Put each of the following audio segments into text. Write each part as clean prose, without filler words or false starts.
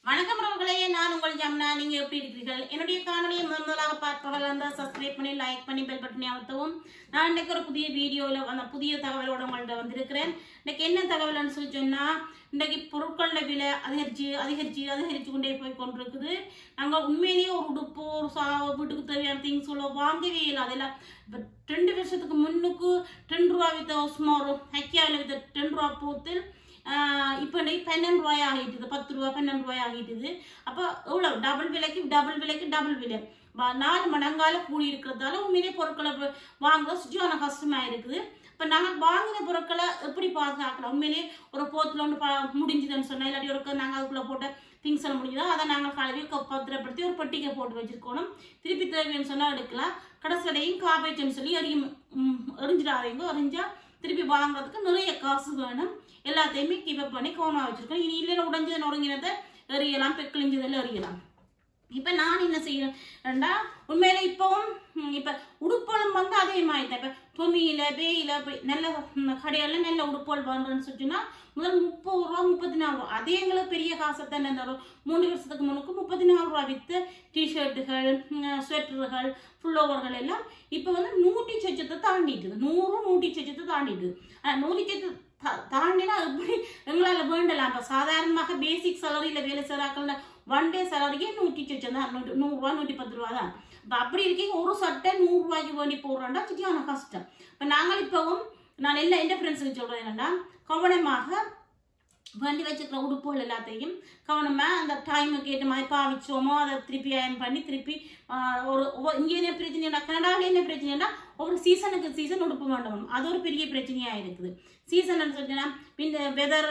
வணக்கம் உறவுகளே, நான் உங்கள் ஜமுனா. நீங்க எப்படி இருக்கிறீர்கள்? என்னுடைய காணொலியை முதலாக பார்ப்பவர்கள் இருந்தால் சப்ஸ்கிரைப் பண்ணி லைக் பண்ணி பெல் பட்டனை அழுத்தவும். நான் இன்னைக்கு ஒரு புதிய வீடியோவில் அந்த புதிய தகவலோட உங்கள்கிட்ட வந்திருக்கிறேன். இன்னைக்கு என்ன தகவல்னு சொல்லி சொன்னால், இன்றைக்கு பொருட்களோட விலை அதிகரிச்சு கொண்டே போய் கொண்டிருக்குது. நாங்கள் உண்மையிலேயே ஒரு உடுப்பு ஒரு வீட்டுக்கு தேவையான திங்ஸ் வாங்கவே இல்லை. அதெல்லாம் இப்போ 2 வருஷத்துக்கு முன்னுக்கு 10 ரூபா வித்த சுமார் ஹக்கியாவில் வித்த 10 ரூபா போத்தில் இப்போ 12 ரூபாய் ஆகிட்டுது, 10 ரூபா 12 ரூபாய் ஆகிட்டுது. அப்போ எவ்வளோ டபுள் விலைக்கு டபுள் விலை 4 மடங்கால கூடி இருக்கிறதால உண்மையிலே பொருட்களை வாங்க சுற்றியான கஷ்டமாக இருக்குது. இப்போ நாங்கள் வாங்கின பொருட்களை எப்படி பாதுகாக்கலாம்? உண்மையிலேயே ஒரு போத்தில் ஒன்று முடிஞ்சுதுன்னு சொன்னால், இல்லாட்டி ஒரு நாங்கள் அதுக்குள்ளே போட்ட திங்ஸ் எல்லாம் முடிஞ்சுதோ அதை நாங்கள் கழுவி பத்திரப்படுத்தி ஒரு பெட்டிக்கை போட்டு வச்சுருக்கணும். திருப்பி தேவைன்னு சொன்னால் எடுக்கலாம். கடைசிலையும் காபேஜ்னு சொல்லி எரிஞ்சிடாதீங்க. எரிஞ்சால் திருப்பி வாங்குறதுக்கு நிறைய காசு வேணும். எல்லாத்தையுமே கீப் பண்ணி கவனமாக வச்சுருக்கோம். இனி இல்லைன்னா உடஞ்சதை நொறுங்கினதை எறியலாம், கிழிஞ்சதெல்லாம் எறியலாம். இப்போ நான் என்ன செய்யறேன்டா, உண்மையில இப்போவும் இப்போ உடுப்போலும் வந்து அதே மாதிரி தான். இப்போ தொமியில பேயில நல்ல கடையில் நல்ல உடுப்போல் வாங்குறேன்னு சொல்லிச்சுன்னா முதல் 30 ரூபா 34 ரூபா. அதே எங்களுக்கு பெரிய காசை தானே தரும். 3 வருஷத்துக்கு முன்னுக்கு 34 ரூபா விற்று டிஷர்ட்டுகள், ஸ்வெட்டர்கள், ஃபுல்லோவர்கள் எல்லாம் இப்போ வந்து 100 சொச்சத்தை தாண்டிட்டுது. 100 சொச்சத்தை தாண்டிட்டுது. 100 சொச்சத்தை தாண்டினா எப்படி எங்களால் வேண்டலாம்? இப்போ சாதாரணமாக பேசிக் சேலரியில் வேலை செய்கிறாக்கள் 1 டே சேலரிக்கே 100 சொச்சம் தான், 100 ரூபா 110 ரூபா தான். இப்போ அப்படி இருக்கீங்க ஒரு சட்டை 100 ரூபாய்க்கு வேண்டி போடுறோம்டா சிட்டியான கஷ்டம். இப்போ நாங்கள் இப்போவும் நான் எல்லாம் எந்த ஃப்ரெண்ட்ஸுக்கு சொல்கிறேன் என்னென்னா, கவனமாக வேண்டி வச்சுக்கிற உடுப்புகள் எல்லாத்தையும் கவனமாக அந்த டைமுக்கு ஏற்ற மாதிரி பாவிச்சோமோ அதை திருப்பி அயன் பண்ணி திருப்பி இங்கே என்ன பிரச்சனைனா, கனடாவில் என்ன பிரச்சனைனா, ஒவ்வொரு சீசனுக்கு சீசன் உடுப்பு வேண்டும். அது ஒரு பெரிய பிரச்சனையாக இருக்குது. சீசன் சொல்லினா இந்த வெதர்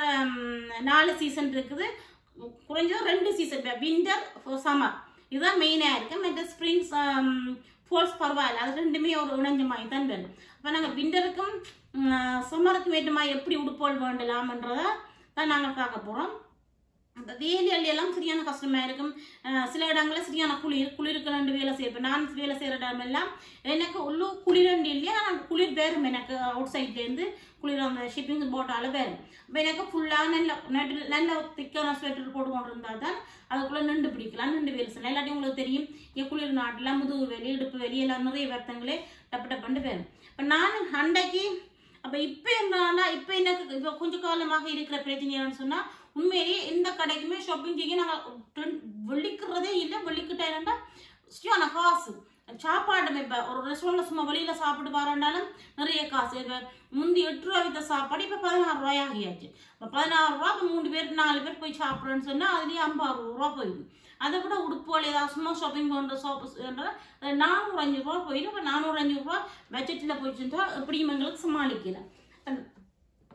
4 சீசன் இருக்குது. குறைஞ்சது 2 சீசன், வின்டர் சம்மர் இதுதான் மெயினாக இருக்குது. மற்ற ஸ்ப்ரிங் ஃபால்ஸ் பரவாயில்ல, அது ரெண்டுமே ஒரு இணைஞ்ச மாதிரி தான் வேணும். அப்போ நாங்கள் விண்டருக்கும் சம்மருக்கும் ஏற்ற மாதிரி எப்படி உடுப்போல் வேண்டலாம்ன்றதை தான் நாங்கள் பார்க்க போகிறோம். அந்த வேலையெல்லாம் சரியான கஷ்டமாக இருக்கும். சில இடங்களில் சரியான குளிருக்கு 2 வேலை செய்யப்போ நான் வேலை செய்கிற இடமெல்லாம் எனக்கு உள்ளூர் குளிரண்டு இல்லையா, ஆனால் குளிர் வேறும் எனக்கு அவுட் சைட்லேருந்து குளிர் அந்த ஷிப்பிங் போட்டால வேறும். இப்போ எனக்கு ஃபுல்லாக நல்ல திக்கான ஸ்வெட்டர் போட்டு கொண்டு இருந்தால் தான் அதுக்குள்ளே நின்று பிடிக்கலாம், நின்று வேலை செய்யலாம். இல்லாட்டி உங்களுக்கு தெரியும் என் குளிர் நாட்டில் முதுகு வேலி இடுப்பு வேலி எல்லாம் நிறைய வருத்தங்களே டப்பு வேறும். இப்போ நான் அண்டைக்கு அப்போ இப்போ என்னன்னா, இப்போ எனக்கு இப்போ கொஞ்சம் காலமாக இருக்கிற பிரச்சனைன்னு சொன்னால், உண்மையிலேயே எந்த கடைக்குமே ஷாப்பிங் செய்ய நாங்கள் வெள்ளிக்கிறதே இல்லை. வெள்ளிக்கிட்டா ஸ்டியான காசு சாப்பாடு. இப்போ ஒரு ரெஸ்டாரண்ட்ல சும்மா வெளியில் சாப்பிட்டு வரோண்டாலும் நிறைய காசு. இப்போ முந்தி 8 ரூபா வித்த சாப்பாடு இப்போ 16 ரூபாய் ஆகியாச்சு. இப்போ 16 ரூபா இப்போ 3 பேர் 4 பேர் போய் சாப்பிட்றேன்னு சொன்னால் அதுலேயே 50 ரூபா போயிடுது. அதை விட உடுப்போல் ஏதாவது சும்மா ஷாப்பிங் பண்ணுற 405 ரூபா போயிடும். இப்போ 405 ரூபா பட்ஜெட்டில் போயிடுச்சுட்டா எப்படியும் எங்களுக்கு சமாளிக்கல.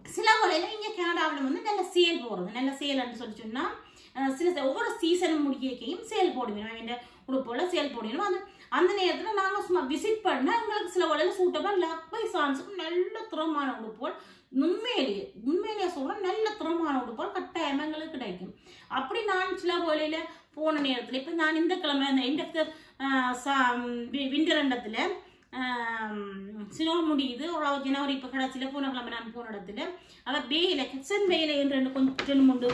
சில வேளையில் இங்கே கனடாவில் வந்து நல்ல சேல் போடுறது, நல்ல சேல்ன்னு சொல்லி சொன்னால் ஒவ்வொரு சீசனும் முடிக்கையும் சேல் போடுவேன். இந்த உடுப்போல சேல் போடணும். அந்த நேரத்தில் நாங்கள் சும்மா விசிட் பண்ணால் எங்களுக்கு சில வேளையில் சூட்டபிள் லக் பை சான்ஸுக்கு நல்ல திறமான உடுப்போல் உண்மையிலேயே சொல்கிறேன், நல்ல திறமான உடுப்போல் கட்டாயமாக எங்களுக்கு கிடைக்கும். அப்படி நான் சில வேளையில் போன நேரத்தில் இப்போ நான் இந்த கிழமை அந்த எண்ட் ஆஃப் விண்டர் இடத்துல சினோ முடியுது ஒரு ஜனவரி. இப்போ கடைசியில் போன கிழமை நான் போன இடத்துல அவள் பேயில கிச்சன் பேயில என்று கொஞ்சம் 2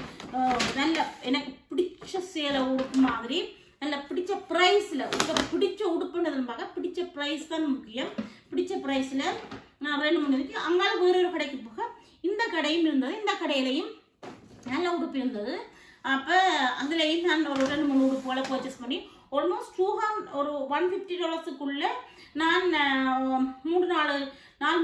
நல்ல எனக்கு பிடிச்ச சேலை உடுப்பு மாதிரி நல்ல பிடிச்ச ப்ரைஸில் பிடிச்ச உடுப்புன்றதுன்னு பார்க்க பிடிச்ச ப்ரைஸ் தான் முக்கியம். பிடிச்ச ப்ரைஸில் நான் 2-3 இருக்கு. அங்கால வேறொரு கடைக்கு போக இந்த கடையும் இருந்தது. இந்த கடையிலையும் நல்ல உடுப்பு இருந்தது. அப்போ அதுலேயும் நான் ஒரு 2-3 உடுப்போல பர்ச்சேஸ் பண்ணி ஆல்மோஸ்ட் ஒரு $150 நான்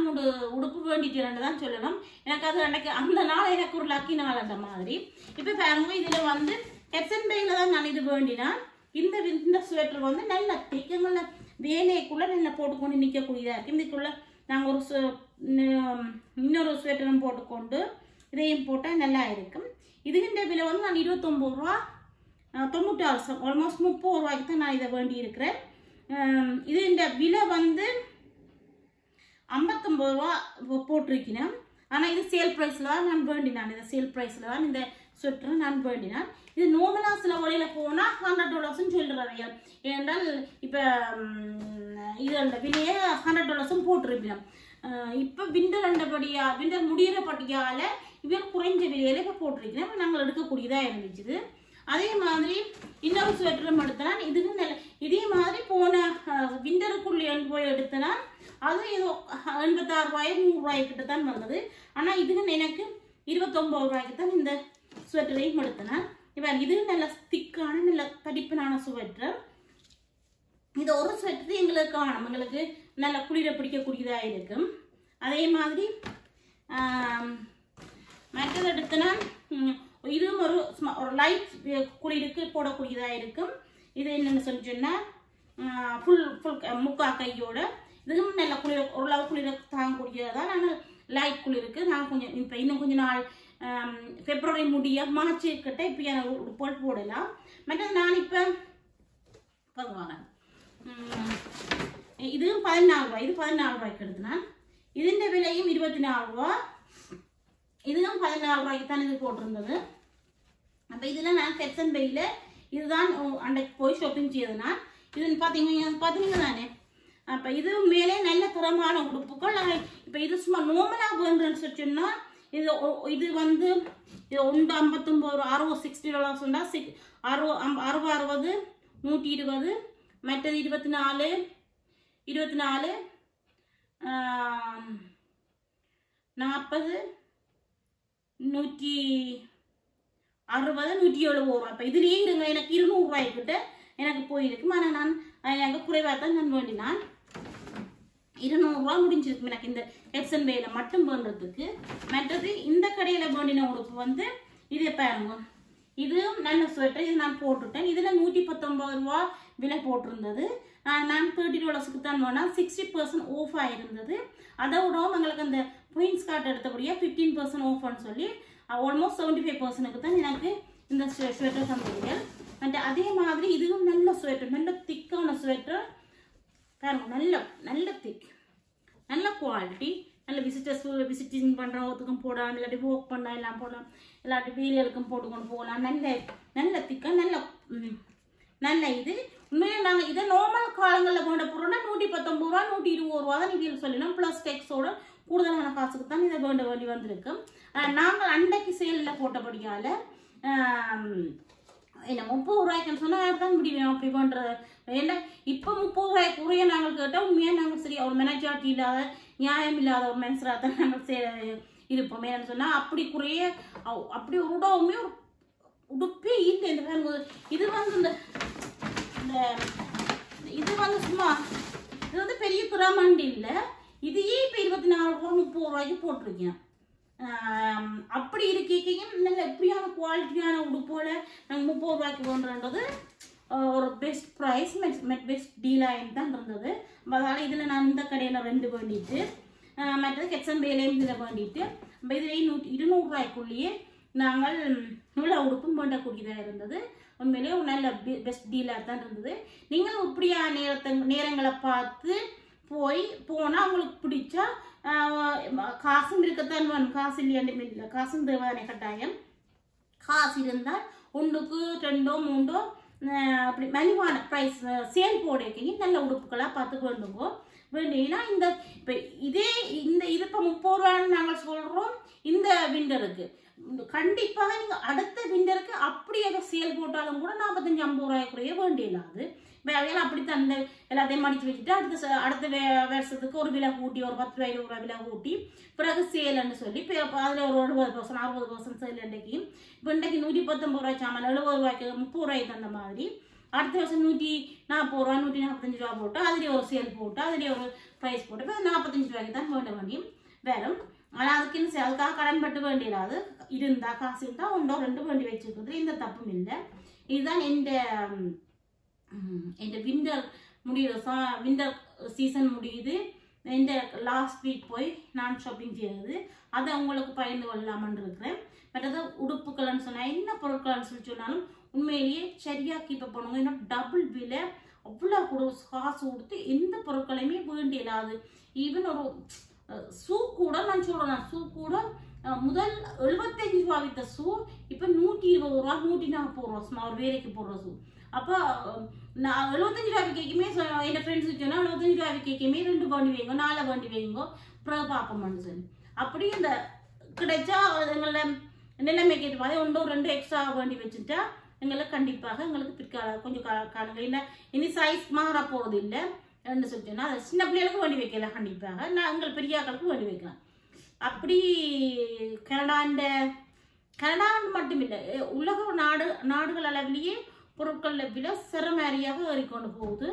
3 உடுப்பு வேண்டிட்டு தான் சொல்லணும். எனக்கு அது அன்னைக்கு அந்த நாள் எனக்கு ஒரு லக்கி நாள் அந்த மாதிரி. இப்போ பாருங்க, இதில் வந்து ஹெட்சன் பேயில் தான் நான் இது வேண்டினேன். இந்த ஸ்வெட்டர் வந்து நல்ல திக்கங்கள வேலைக்குள்ளே நல்லா போட்டுக்கொண்டு நிற்கக்கூடியதாக இருக்குது. இதுக்குள்ளே நாங்கள் இன்னொரு ஸ்வெட்டரும் போட்டுக்கொண்டு இதையும் போட்டால் நல்லா இருக்கும். இதுகின்ற விலை வந்து நான் 29 ரூபா 96 ஆல்மோஸ்ட் 30 ரூபாய்க்கு தான் நான் இதை வேண்டி இருக்கிறேன். இது இந்த விலை வந்து 59 ரூபா போட்டிருக்கிறேன். ஆனால் இது சேல் ப்ரைஸில் தான் நான் வேண்டினான். இதை சேல் ப்ரைஸில் தான் இந்த ஸ்வெட்டரை நான் வேண்டினான். இது நார்மலாக சில வழியில் போனால் $100 சொல்லுறாங்க. ஏனென்றால் இப்போ இது அந்த விலையை $100 போட்டிருப்பேன். இப்போ விண்டர் முடிகிற பட்டியால் இவர் குறைஞ்ச விலையில இப்போ போட்டிருக்கிறேன். நாங்கள் எடுக்கக்கூடியதாக இருந்துச்சு. அதே மாதிரி இன்னொரு ஸ்வெட்டரும் எடுத்தனா இதுவும் நல்ல இதே மாதிரி போன விண்டருக்குள்ளே போய் எடுத்தனா அது ஏதோ 86 ரூபாய் 100 ரூபாய் கிட்ட தான் வந்தது. ஆனால் இதுவும் எனக்கு 29 ரூபாய்க்கு தான் இந்த ஸ்வெட்டரையும் எடுத்தனா. இப்போ இது நல்ல திக்கான நல்ல தடிப்பனான ஸ்வெட்டர். இது ஒரு ஸ்வெட்டர் எங்களுக்கு காணும், எங்களுக்கு நல்ல குளிர பிடிக்கக்கூடியதாக இருக்கும். அதே மாதிரி மற்றது எடுத்தனா இதுவும் ஒரு லைட் குளிருக்கு போடக்கூடியதாக இருக்கும். இது என்னென்னு சொல்லி சொன்னால் ஃபுல் முக்கா கையோட இதுவும் நல்ல குளிர ஓரளவு குளிர தாங்கக்கூடியதான். ஆனால் லைட் குளிருக்கு நான் கொஞ்சம் இப்போ இன்னும் கொஞ்சம் நாள் பிப்ரவரி முடிய மார்ச் கிட்ட இப்போ எனக்கு உடுப்புகள் போடலாம். மற்றது நான் இப்போ வாங்க இதுவும் 14 ரூபாய், இது 14 ரூபாய்க்கு எடுத்துனேன். ഇതിന്റെ വിലയും 24 രൂപ. இதுவும் 14 ரூபாய்க்கு தான் இது போட்டிருந்தது. அப்போ இதில் நான் செக்ஷன் பையில் இதுதான் அன்றைக்கு போய் ஷாப்பிங் செய்ததுனா இது பார்த்தீங்க தானே. அப்போ இது மேலே நல்ல தரமான உடுப்புகள். இப்போ இது சும்மா நார்மலாக வேண்டுன்னு சொன்னா இது வந்து இது 59 $60 உண்டா 60 60 120 மற்றது 24 40 160 170 ரூபா. அப்போ இதுலேயே இருங்க எனக்கு 200 ரூபாய்க்கிட்ட எனக்கு போயிருக்கும். ஆனால் நான் எனக்கு குறைவாக தான் நான் வேண்டினான். 200 ரூபா முடிஞ்சிருக்கும் எனக்கு இந்த எப்சன் பேயில் மட்டும் வேண்டுறதுக்கு. மற்றது இந்த கடையில் வேண்டின உடுப்பு வந்து இதே பாருங்க, இதுவும் நல்ல ஸ்வெட்டர். இது நான் போட்டுட்டேன். இதில் 119 ரூபா விலை போட்டிருந்தது. நான் $30 தான் வேணால் 60% ஆஃப் ஆகிருந்தது. அதை விடவும் எங்களுக்கு அந்த பாயிண்ட்ஸ் கார்டு எடுத்தபடியாக 15% ஆஃப்னு சொல்லி ஆல்மோஸ்ட் 75% தான் எனக்கு இந்த ஸ்வெட்டர் தந்தீர்கள். அண்ட் அதே மாதிரி இதுவும் நல்ல ஸ்வெட்டர், நல்ல திக்கான ஸ்வெட்டர் பாருங்க, நல்ல திக், நல்ல குவாலிட்டி. நல்ல விசிட்டிங் பண்ணுறவங்களுக்கும் போடலாம், இல்லாட்டி ஒர்க் பண்ணலாம் எல்லாம் போடலாம், இல்லாட்டி வீரியலுக்கும் போட்டுக்கொண்டு போகலாம். நல்ல திக்காக நல்ல இது. உண்மையிலே நாங்கள் இதை நார்மல் காலங்களில் கொண்ட பொருள்னா 119 ரூபா 120 ரூபா தான் இதில் சொல்லணும். ப்ளஸ் டெக்ஸோட கூடுதலான காசுக்கு தான் இதை வேண்டி வந்திருக்கு. நாங்கள் அன்றைக்கு சேலில் போட்டபடியால் என்ன 30 ரூபாய்க்குன்னு சொன்னால் தான் முடியும் அப்படி பண்ணுறது. ஏன்னா இப்போ 30 ரூபாய்க்கு குறைய நாங்கள் கேட்டால் உண்மையாக நாங்கள் சரி ஒரு மெனஜாட்டி இல்லாத நியாயம் இல்லாத ஒரு மனுஷராக தான் நாங்கள் இருப்போம். ஏன்னு சொன்னால் அப்படி குறைய அப்படி ஒரு உடவுமே ஒரு உடுப்பே இல்லை. இந்த பாருங்க, இது வந்து இந்த இது வந்து சும்மா இது வந்து பெரிய துறாமண்டி இல்லை. இதையே இப்போ 24 ரூபா 30 ரூபாய்க்கு போட்டிருக்கேன். அப்படி இருக்கையும் நல்ல எப்படியான குவாலிட்டியான உடுப்போட நாங்கள் 30 ரூபாய்க்கு வேண்டுன்றது ஒரு பெஸ்ட் ப்ரைஸ், பெஸ்ட் டீலாக தான் இருந்தது. அதனால் இதில் நான் இந்த கடையில் 2 வேண்டிட்டு மற்றது கெட்சன் பேலையும் இதில் வேண்டிட்டு இப்போ இதுலேயே 200 ரூபாய்க்குள்ளேயே நாங்கள் இவ்வளோ உடுப்பும் வேண்டக்கூடியதாக இருந்தது. உண்மையிலேயே ஒரு நல்ல பெஸ்ட் டீலாக தான் இருந்தது. நீங்களும் இப்படியான நேரங்களை பார்த்து போனால் உங்களுக்கு பிடிச்சா காசும் இருக்கத்தான் வேணும். காசு இல்லையாண்டு இல்லை, காசும் தேவையான கட்டாயம். காசு இருந்தால் 1க்கு 2 3 அப்படி மலிவான ப்ரைஸ் சேல் போடையும் நல்ல உடுப்புகளாக பார்த்து வேண்டுங்கோ. வேண்டிங்கன்னா இந்த இப்போ இது இப்போ 30 ரூபான்னு நாங்கள் சொல்கிறோம். இந்த விண்டருக்கு கண்டிப்பாக நீங்கள் அடுத்த விண்டருக்கு அப்படி ஏதோ சேல் போட்டாலும் கூட 45-50 ரூபாய்க்குறைய வேண்டியலாது. இப்போ அதையெல்லாம் அப்படித்தான் இந்த எல்லாத்தையும் மடித்து வச்சுட்டு அடுத்த வருஷத்துக்கு ஒரு விலை கூட்டி ஒரு 10 ரூபாய் 20 ரூபா விலை கூட்டி பிறகு சேல்னு சொல்லி இப்போ அதில் ஒரு 70% 60% சேல் இன்றைக்கு. இப்போ இன்றைக்கு 119 ரூபாய் சாமான் 70 ரூபாய்க்கு 30 ரூபாய்க்கு அந்த மாதிரி அடுத்த வருஷம் 140 ரூபா 145 ரூபா போட்டு அதுலேயே ஒரு சேல் போட்டு அதுலேயே ஒரு ப்ரைஸ் போட்டு இப்போ 45 ரூபாய்க்கு தான் வேண்ட வேண்டியும் வேறும். ஆனால் அதுக்குன்னு அதுக்காக கடன் பட்டு வேண்டியது இருந்தால் காசு இருந்தால் 1 2 வேண்டி வச்சுருக்குறது எந்த தப்பும் இல்லை. இதுதான் என் விண்டர் முடியுது, விண்டர் சீசன் முடியுது. இந்த லாஸ்ட் வீக் போய் நான் ஷாப்பிங் செய்கிறது அதை உங்களுக்கு பகிர்ந்து கொள்ளலாமன்னு இருக்கிறேன். மற்றது உடுப்புக்கள்னு சொன்னால் என்ன பொருட்கள்னு சொல்லி சொன்னாலும் உண்மையிலேயே சரியாக கீப்பப் பண்ணுங்க. ஏன்னா டபுள் விலை அவ்வளோ காசு கொடுத்து எந்த பொருட்களையுமே வேண்டியலாது. ஈவன் ஒரு ஷூ கூட நான் சொல்கிறேன், ஷூ கூட முதல் 75 ரூபா வித்த ஷூ இப்போ 120 ரூபா 140 ரூபா சும்மா ஒரு வேலைக்கு போடுற ஷூ. அப்போ நான் 75 ரூபாய்க்கு கேட்குமே என் ஃப்ரெண்ட்ஸுக்கு சொன்னால் 75 ரூபாய்க்கு கேட்குமே 2 வண்டி வைங்க 4 வண்டி வைங்கோ அப்புறம் பார்ப்போம்னு சொல்லி அப்படி இந்த கிடைச்சா எங்களை நிலைமை கேட்டு மாதிரி 1 2 எக்ஸ்ட்ரா வண்டி வச்சுட்டா எங்களுக்கு கண்டிப்பாக எங்களுக்கு பிற்கால கொஞ்சம் காலங்கள் என்ன இனி சைஸ் மாற போறது இல்லை என்று சொல்லிட்டோன்னா அது சின்ன பிள்ளைகளுக்கு வேண்டி வைக்கலாம் கண்டிப்பாக நான் எங்கள் பெரியாக்களுக்கு வேண்டி வைக்கலாம் அப்படி கனடான்னு மட்டும் இல்லை உலக நாடுகள் அளவிலேயே பொருட்கள் விலை சிறமாரியாக ஏறிக்கொண்டு போகுது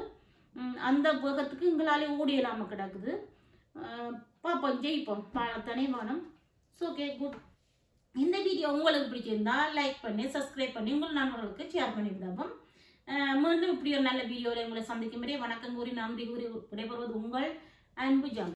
அந்த வேகத்துக்கு எங்களாலே ஓடியலாமல் கிடக்குது பார்ப்போம் ஜெயிப்போம் தனி வானம் ஓகே குட் இந்த வீடியோ உங்களுக்கு பிடிச்சிருந்தா லைக் பண்ணி சப்ஸ்கிரைப் பண்ணி உங்கள் நண்பர்களுக்கு ஷேர் பண்ணி விடாமல் மீண்டும் இப்படி ஒரு நல்ல வீடியோவில் உங்களை சந்திக்கும் முறை வணக்கம் கூறி நன்றி கூறி விடைபெறுவது உங்கள் அன்பு ஜான்.